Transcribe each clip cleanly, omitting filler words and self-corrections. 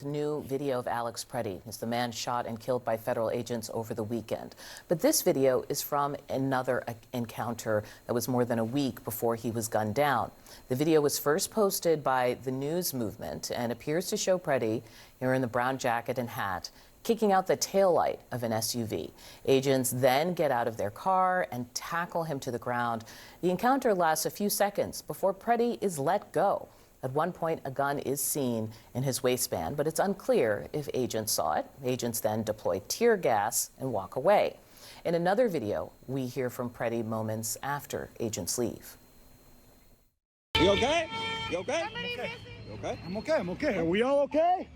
New video of Alex Preddy is the man shot and killed by federal agents over the weekend. But this video is from another encounter that was more than a week before he was gunned down. The video was first posted by the News Movement and appears to show Preddy, here in the brown jacket and hat, kicking out the taillight of an SUV. Agents then get out of their car and tackle him to the ground. The encounter lasts a few seconds before Preddy is let go. At one point, a gun is seen in his waistband, but it's unclear if agents saw it. Agents then deploy tear gas and walk away. In another video, we hear from Preddy moments after agents leave. You okay? You okay? Okay. You okay? I'm okay. I'm okay. Are we all okay?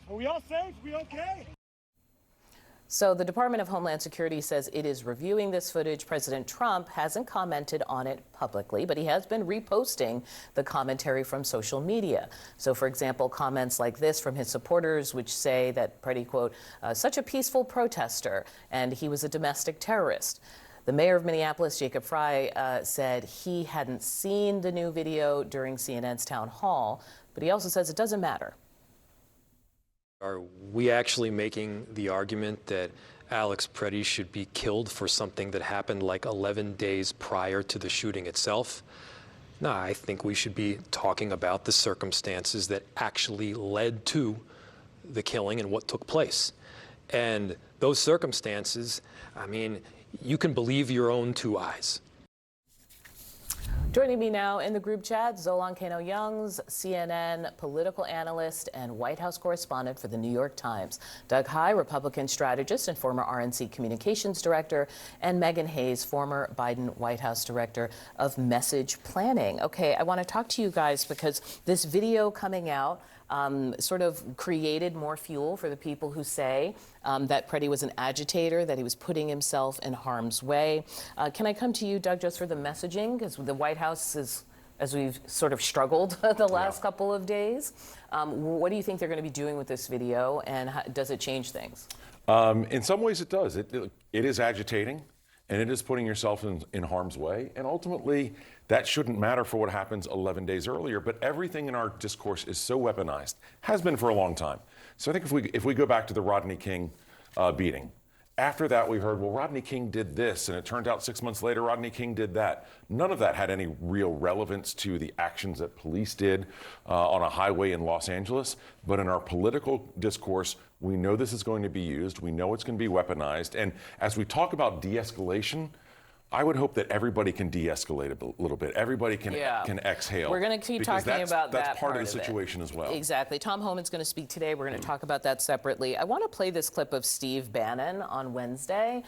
Are we all safe? We okay? So the Department of Homeland Security says it is reviewing this footage. President Trump hasn't commented on it publicly, but he has been reposting the commentary from social media. So, for example, comments like this from his supporters, which say that Preddy, quote, such a peaceful protester, and he was a domestic terrorist. The mayor of Minneapolis, Jacob Frey, said he hadn't seen the new video during CNN's town hall, but he also says it doesn't matter. Are we actually making the argument that Alex Preddy should be killed for something that happened like 11 days prior to the shooting itself? No, I think we should be talking about the circumstances that actually led to the killing and what took place. And those circumstances, I mean, you can believe your own two eyes. Joining me now in the group chat, Zolan Kano-Youngs, CNN political analyst and White House correspondent for the New York Times. Doug Heye, Republican strategist and former RNC communications director, and Meghan Hayes, former Biden White House director of message planning. Okay, I want to talk to you guys because this video coming out sort of created more fuel for the people who say that Preddy was an agitator, that he was putting himself in harm's way. Can I come to you, Doug, just for the messaging? Because the White House is, as we've sort of struggled the last couple of days. What do you think they're going to be doing with this video, and how, does it change things? In some ways it does. It is agitating, and it is putting yourself in harm's way. And ultimately, that shouldn't matter for what happens 11 days earlier. But everything in our discourse is so weaponized, has been for a long time. So I think if we go back to the Rodney King beating, after that we heard, well, Rodney King did this, and it turned out 6 months later Rodney King did that. None of that had any real relevance to the actions that police did on a highway in Los Angeles. But in our political discourse, we know this is going to be used. We know it's going to be weaponized. And as we talk about de-escalation, I would hope that everybody can de-escalate a little bit. Everybody can exhale. We're going to keep talking about that that's part of the situation as well. Exactly. Tom Homan's going to speak today. We're going to talk about that separately. I want to play this clip of Steve Bannon on Wednesday,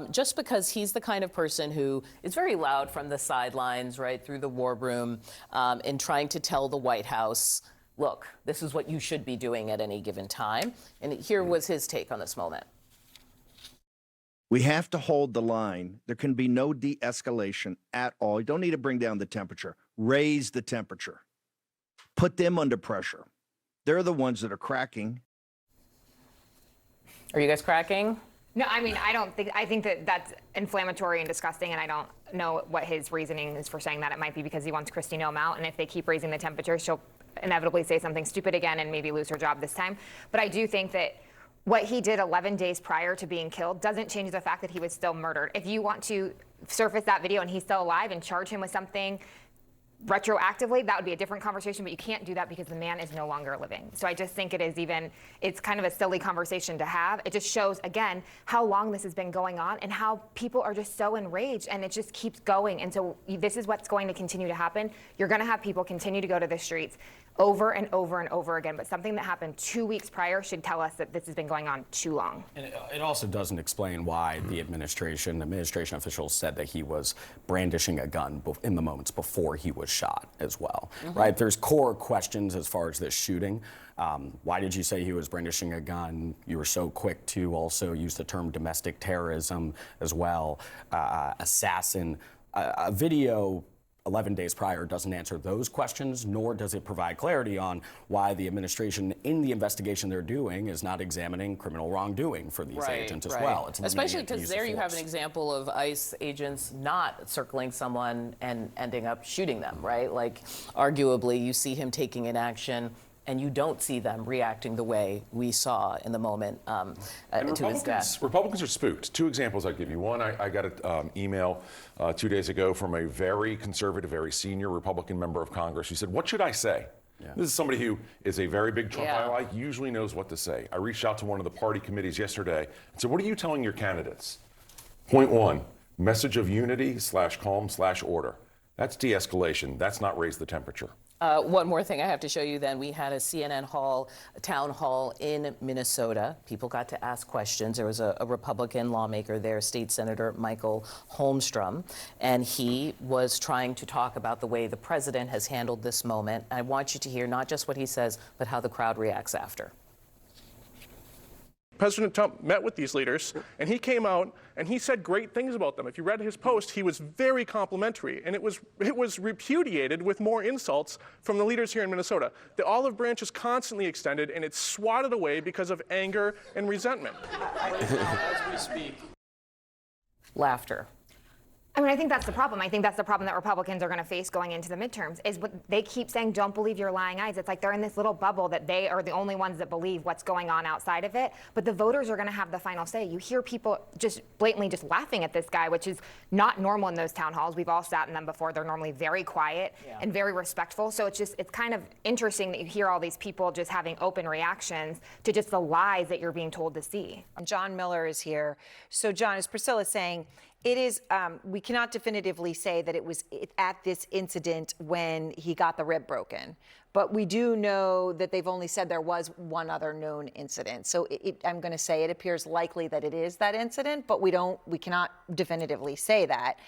just because he's the kind of person who is very loud from the sidelines, right, through the war room, in trying to tell the White House, look, this is what you should be doing at any given time. And here was his take on this moment. We have to hold the line. There can be no de-escalation at all. You don't need to bring down the temperature. Raise the temperature. Put them under pressure. They're the ones that are cracking. Are you guys cracking? No, I mean, I think that that's inflammatory and disgusting, and I don't know what his reasoning is for saying that. It might be because he wants Kristi Noem out, and if they keep raising the temperature, she'll inevitably say something stupid again and maybe lose her job this time. But I do think that what he did 11 days prior to being killed doesn't change the fact that he was still murdered. If you want to surface that video and he's still alive and charge him with something retroactively, that would be a different conversation, but you can't do that because the man is no longer living. So I just think it's kind of a silly conversation to have. It just shows, again, how long this has been going on and how people are just so enraged, and it just keeps going. And so this is what's going to continue to happen. You're going to have people continue to go to the streets over and over and over again, but something that happened 2 weeks prior should tell us that this has been going on too long. And it also doesn't explain why the administration officials said that he was brandishing a gun in the moments before he was shot as well, right? There's core questions as far as this shooting. Why did you say he was brandishing a gun? You were so quick to also use the term domestic terrorism as well, assassin. A video 11 days prior doesn't answer those questions, nor does it provide clarity on why the administration in the investigation they're doing is not examining criminal wrongdoing for these agents as well. It's especially because there you have an example of ICE agents not circling someone and ending up shooting them, right? Like, arguably, you see him taking an action and you don't see them reacting the way we saw in the moment to his death. Republicans are spooked. Two examples I'll give you. One, I got an email 2 days ago from a very conservative, very senior Republican member of Congress who said, "What should I say?" Yeah. This is somebody who is a very big Trump ally, usually knows what to say. I reached out to one of the party committees yesterday and said, "What are you telling your candidates?" Point one, message of unity / calm / order. That's de-escalation. That's not raise the temperature. One more thing I have to show you then. We had a CNN town hall in Minnesota. People got to ask questions. There was a Republican lawmaker there, State Senator Michael Holmstrom, and he was trying to talk about the way the president has handled this moment. I want you to hear not just what he says, but how the crowd reacts after. President Trump met with these leaders, and he came out and he said great things about them. If you read his post, he was very complimentary, and it was repudiated with more insults from the leaders here in Minnesota. The olive branch is constantly extended, and it's swatted away because of anger and resentment. As we speak. Laughter. I mean, I think that's the problem. I think that's the problem that Republicans are going to face going into the midterms is what they keep saying, don't believe your lying eyes. It's like they're in this little bubble that they are the only ones that believe what's going on outside of it. But the voters are going to have the final say. You hear people just blatantly just laughing at this guy, which is not normal in those town halls. We've all sat in them before. They're normally very quiet and very respectful. So it's kind of interesting that you hear all these people just having open reactions to just the lies that you're being told to see. John Miller is here. So, John, as Priscilla is saying, it is, we cannot definitively say that it was at this incident when he got the rib broken. But we do know that they've only said there was one other known incident. So I'm going to say it appears likely that it is that incident, but we cannot definitively say that.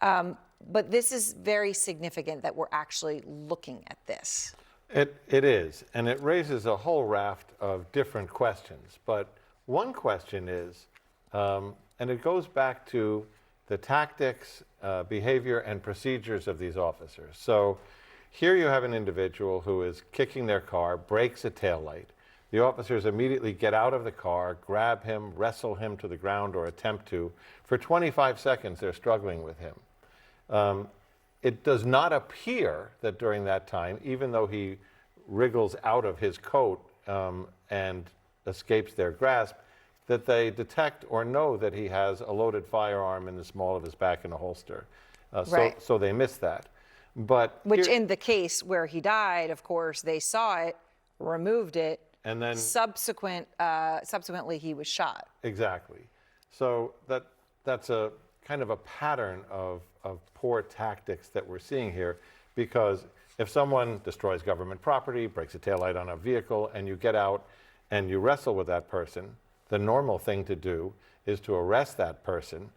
But this is very significant that we're actually looking at this. It is, and it raises a whole raft of different questions. But one question is, and it goes back to the tactics, behavior, and procedures of these officers. So here you have an individual who is kicking their car, breaks a taillight. The officers immediately get out of the car, grab him, wrestle him to the ground, or attempt to. For 25 seconds, they're struggling with him. It does not appear that during that time, even though he wriggles out of his coat and escapes their grasp, that they detect or know that he has a loaded firearm in the small of his back in a holster. Right. So they missed that. But which in the case where he died, of course, they saw it, removed it, and then subsequently he was shot. Exactly. So that's a kind of a pattern of poor tactics that we're seeing here, because if someone destroys government property, breaks a taillight on a vehicle, and you get out and you wrestle with that person, the normal thing to do is to arrest that person.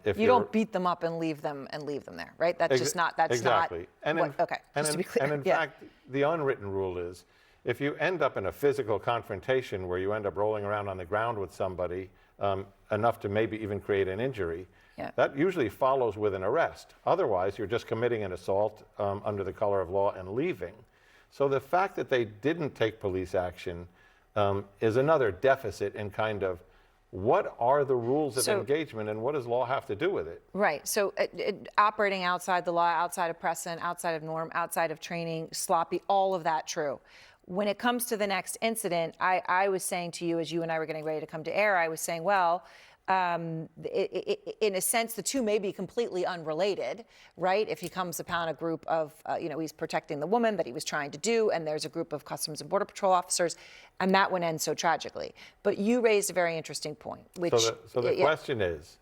If you don't beat them up and leave them there, right? That's just not. That's exactly. not. Okay. Just to be clear. And in fact, the unwritten rule is, if you end up in a physical confrontation where you end up rolling around on the ground with somebody enough to maybe even create an injury, that usually follows with an arrest. Otherwise, you're just committing an assault under the color of law and leaving. So the fact that they didn't take police action is another deficit in kind of what are the rules of engagement and what does law have to do with it? Right. So operating outside the law, outside of precedent, outside of norm, outside of training, sloppy, all of that true. When it comes to the next incident, I was saying to you, as you and I were getting ready to come to air, I was saying, well, in a sense, the two may be completely unrelated, right? If he comes upon a group of, he's protecting the woman that he was trying to do, and there's a group of Customs and Border Patrol officers, and that would end so tragically. But you raised a very interesting point, which... So the question is,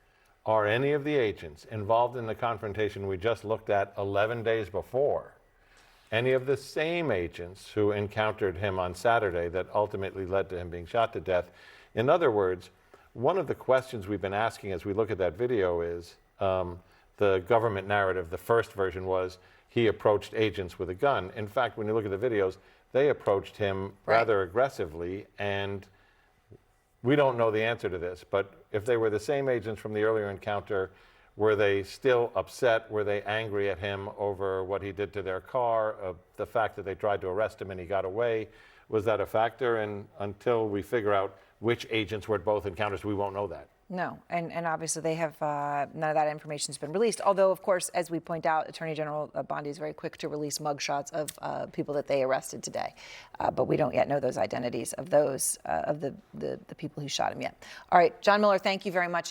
are any of the agents involved in the confrontation we just looked at 11 days before, any of the same agents who encountered him on Saturday that ultimately led to him being shot to death? In other words, one of the questions we've been asking as we look at that video is, the government narrative, the first version was, he approached agents with a gun. In fact, when you look at the videos, they approached him rather aggressively, and we don't know the answer to this, but if they were the same agents from the earlier encounter, were they still upset? Were they angry at him over what he did to their car, the fact that they tried to arrest him and he got away? Was that a factor? And until we figure out which agents were at both encounters, we won't know that. No, and obviously they have, none of that information has been released. Although, of course, as we point out, Attorney General Bondi is very quick to release mugshots of people that they arrested today. But we don't yet know those identities of those, of the people who shot him yet. All right, John Miller, thank you very much.